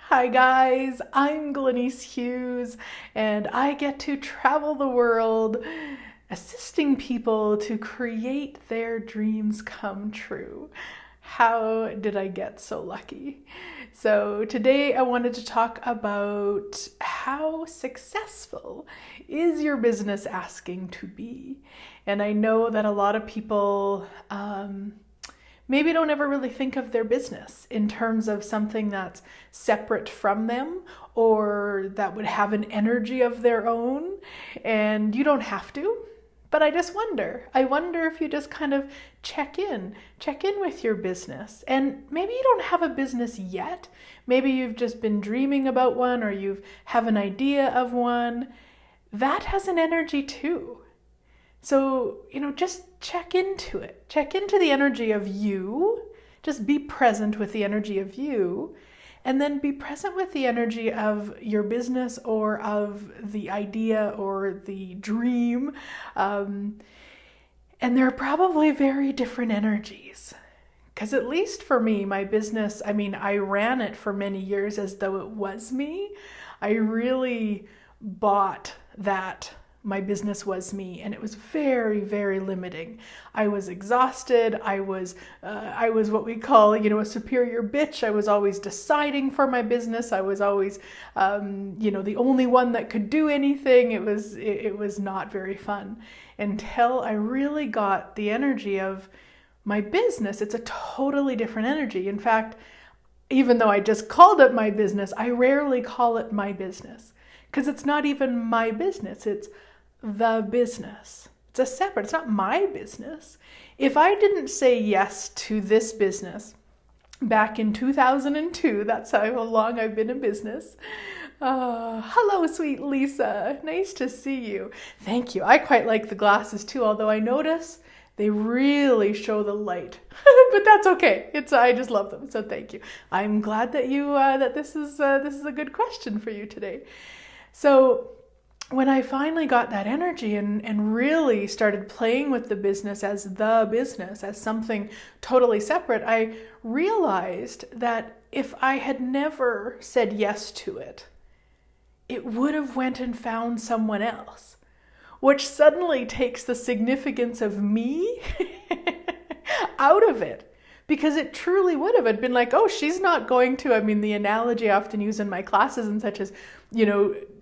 Hi guys, I'm Glenise Hughes and I get to travel the world assisting people to create their dreams come true. How did I get so lucky? So today I wanted to talk about how successful is your business asking to be? And I know that a lot of people maybe don't ever really think of their business in terms of something that's separate from them or that would have an energy of their own. And you don't have to, but I just wonder. I wonder if you just kind of check in with your business. And maybe you don't have a business yet. Maybe you've just been dreaming about one or you have an idea of one. That has an energy too. So, just check into it. Check into the energy of you. Just be present with the energy of you. And then be present with the energy of your business or of the idea or the dream. And they're probably very different energies. Because at least for me, my business, I ran it for many years as though it was me. I really bought that my business was me, and it was very, very limiting. I was exhausted. I was what we call, a superior bitch. I was always deciding for my business. I was always, the only one that could do anything. It was not very fun until I really got the energy of my business. It's a totally different energy. In fact, even though I just called it my business, I rarely call it my business because it's not even my business. It's the business. It's not my business. If I didn't say yes to this business back in 2002, that's how long I've been in business. Hello, sweet Lisa. Nice to see you. Thank you. I quite like the glasses too, although I notice they really show the light, but that's okay. I just love them. So thank you. I'm glad that that this is a good question for you today. So when I finally got that energy and really started playing with the business, as something totally separate, I realized that if I had never said yes to it, it would have went and found someone else, which suddenly takes the significance of me out of it. Because it truly would have. It'd been like, oh, she's not going to, the analogy I often use in my classes and such as,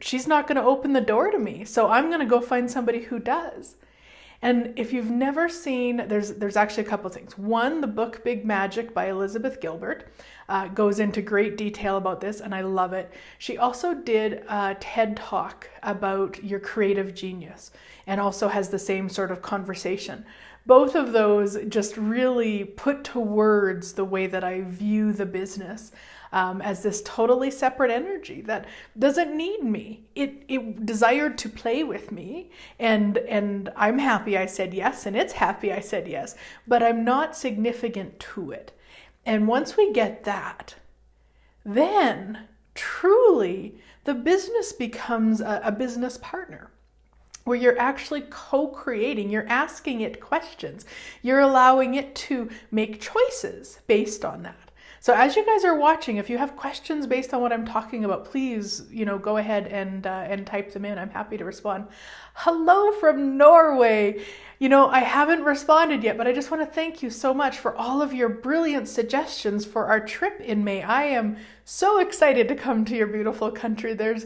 she's not going to open the door to me. So I'm going to go find somebody who does. And if you've never seen, there's actually a couple of things. One, the book Big Magic by Elizabeth Gilbert goes into great detail about this, and I love it. She also did a TED Talk about your creative genius and also has the same sort of conversation. Both of those just really put to words the way that I view the business as this totally separate energy that doesn't need me. It desired to play with me, and I'm happy I said yes, and it's happy I said yes, but I'm not significant to it. And once we get that, then truly the business becomes a business partner, where you're actually co-creating, you're asking it questions, you're allowing it to make choices based on that. So as you guys are watching, if you have questions based on what I'm talking about, please, go ahead and type them in. I'm happy to respond. Hello from Norway. I haven't responded yet, but I just want to thank you so much for all of your brilliant suggestions for our trip in May. I am so excited to come to your beautiful country. There's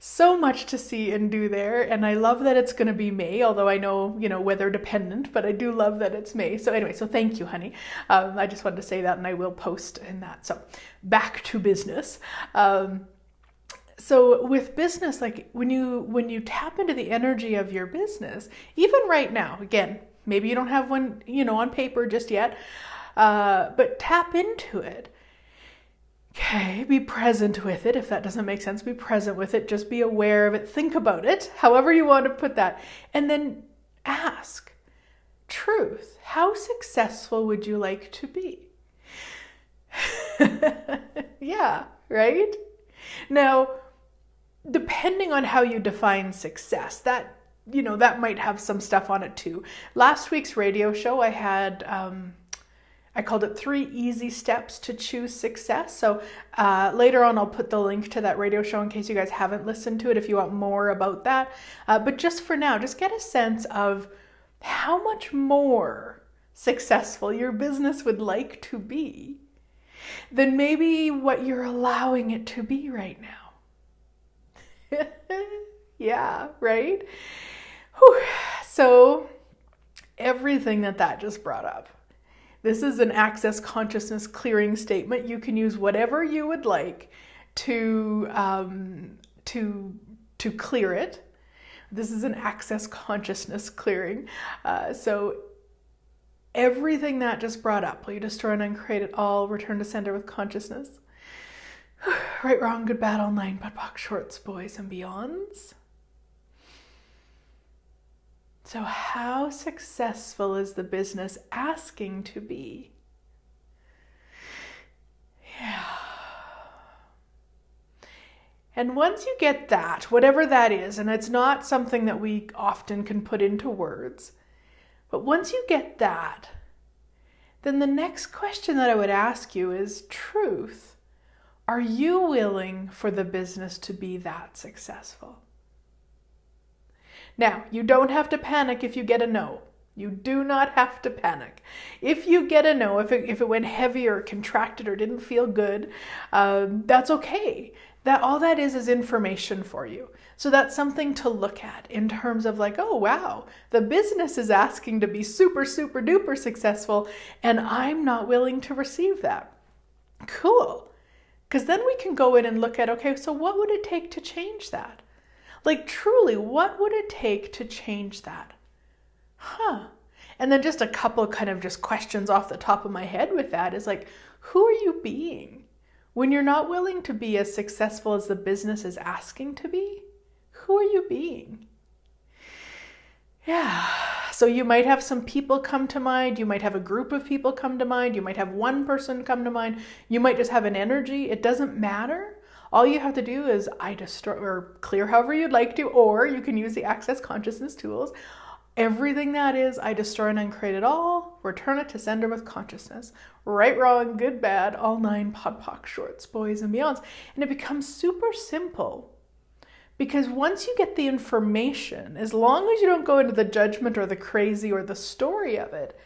so much to see and do there, and I love that it's going to be May, although I know, weather dependent, but I do love that it's May. So anyway, so thank you, honey. I just wanted to say that, and I will post in that. So back to business. So with business, like when you tap into the energy of your business, even right now, again, maybe you don't have one, on paper just yet, but tap into it. Okay, be present with it. If that doesn't make sense, be present with it. Just be aware of it. Think about it, however you want to put that. And then ask, truth, how successful would you like to be? Yeah, right? Now, depending on how you define success, that might have some stuff on it too. Last week's radio show, I I called it 3 easy steps to choose success. So later on, I'll put the link to that radio show in case you guys haven't listened to it if you want more about that. But just for now, just get a sense of how much more successful your business would like to be than maybe what you're allowing it to be right now. Yeah, right? Whew. So everything that just brought up. This is an access consciousness clearing statement. You can use whatever you would like to clear it. This is an access consciousness clearing. So everything that just brought up, will you destroy and uncreate it all, return to sender with consciousness? Right, wrong, good, bad, all 9, POD POC, shorts, boys, and beyonds. So how successful is the business asking to be? Yeah. And once you get that, whatever that is, and it's not something that we often can put into words, but once you get that, then the next question that I would ask you is truth. Are you willing for the business to be that successful? Now, you don't have to panic if you get a no. You do not have to panic. If you get a no, if it went heavy or contracted or didn't feel good, that's okay. All that is information for you. So that's something to look at in terms of like, oh, wow, the business is asking to be super, super duper successful, and I'm not willing to receive that. Cool. Because then we can go in and look at, okay, so what would it take to change that? Like truly, what would it take to change that? And then just a couple kind of just questions off the top of my head with that is like, who are you being? When you're not willing to be as successful as the business is asking to be, who are you being? Yeah, so you might have some people come to mind. You might have a group of people come to mind. You might have one person come to mind. You might just have an energy. It doesn't matter. All you have to do is destroy or clear however you'd like to, or you can use the access consciousness tools. Everything that is, I destroy and uncreate it all, return it to sender with consciousness. Right, wrong, good, bad, all 9, POD POC, shorts, boys, and beyonds. And it becomes super simple. Because once you get the information, as long as you don't go into the judgment or the crazy or the story of it,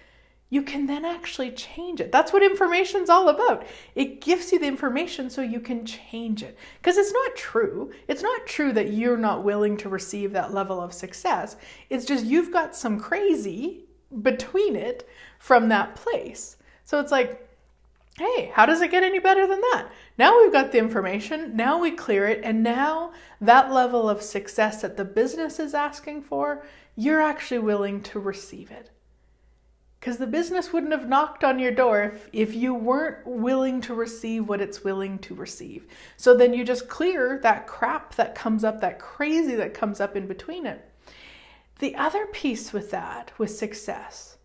you can then actually change it. That's what information's all about. It gives you the information so you can change it. Because it's not true. It's not true that you're not willing to receive that level of success. It's just you've got some crazy between it from that place. So it's like, hey, how does it get any better than that? Now we've got the information, now we clear it, and now that level of success that the business is asking for, you're actually willing to receive it. Because the business wouldn't have knocked on your door if you weren't willing to receive what it's willing to receive. So then you just clear that crap that comes up, that crazy that comes up in between it. The other piece with that, with success,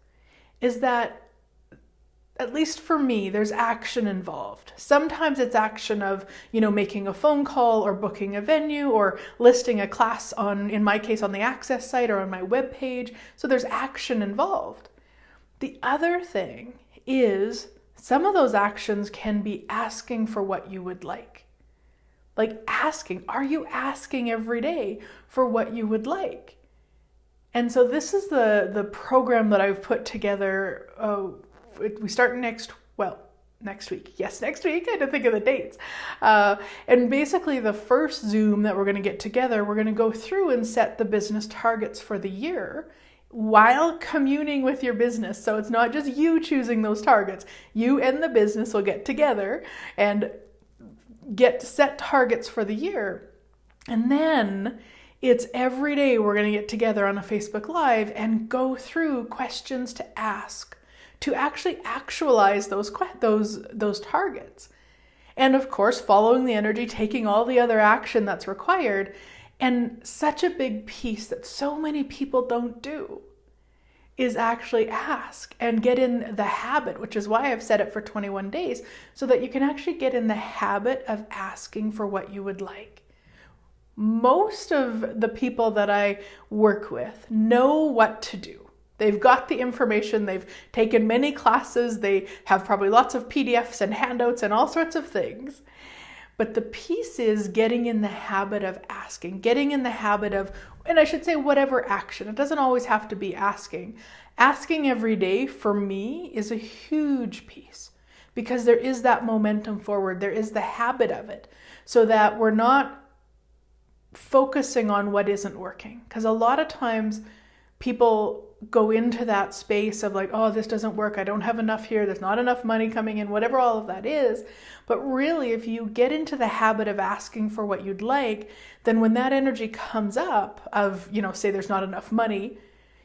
is that, at least for me, there's action involved. Sometimes it's action of, making a phone call or booking a venue or listing a class on, in my case, on the Access site or on my webpage. So there's action involved. The other thing is some of those actions can be asking for what you would like. Like asking, are you asking every day for what you would like? And so this is the program that I've put together. We start next week. Yes, next week. I had to think of the dates. And basically the first Zoom that we're going to get together, we're going to go through and set the business targets for the year while communing with your business. So it's not just you choosing those targets. You and the business will get together and get set targets for the year. And then it's every day we're going to get together on a Facebook Live and go through questions to ask, to actually actualize those targets. And of course, following the energy, taking all the other action that's required. And such a big piece that so many people don't do is actually ask and get in the habit, which is why I've set it for 21 days, so that you can actually get in the habit of asking for what you would like. Most of the people that I work with know what to do. They've got the information, they've taken many classes, they have probably lots of PDFs and handouts and all sorts of things. But the piece is getting in the habit of asking, getting in the habit of, and I should say whatever action. It doesn't always have to be asking. Asking every day for me is a huge piece because there is that momentum forward. There is the habit of it so that we're not focusing on what isn't working. Because a lot of times people go into that space of like, oh, this doesn't work. I don't have enough here. There's not enough money coming in, whatever all of that is. But really, if you get into the habit of asking for what you'd like, then when that energy comes up of, say there's not enough money,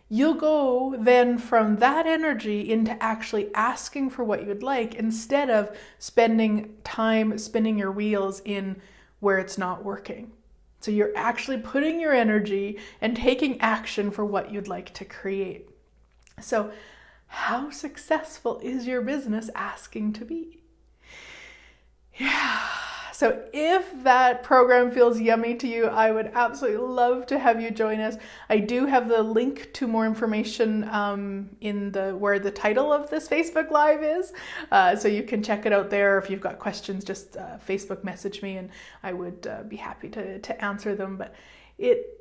you'll go then from that energy into actually asking for what you'd like instead of spending time spinning your wheels in where it's not working. So you're actually putting your energy and taking action for what you'd like to create. So how successful is your business asking to be? Yeah. So if that program feels yummy to you, I would absolutely love to have you join us. I do have the link to more information in where the title of this Facebook Live is. So you can check it out there. If you've got questions, just Facebook message me and I would be happy to answer them. But it,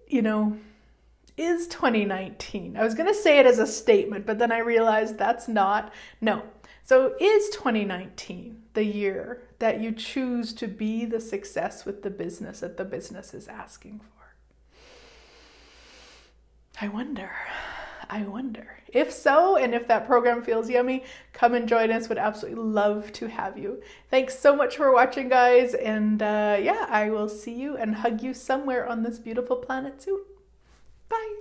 is 2019. I was going to say it as a statement, but then I realized that's not. No. So is 2019 the year that you choose to be the success with the business that the business is asking for? I wonder. If so, and if that program feels yummy, come and join us. Would absolutely love to have you. Thanks so much for watching, guys. And I will see you and hug you somewhere on this beautiful planet soon. Bye.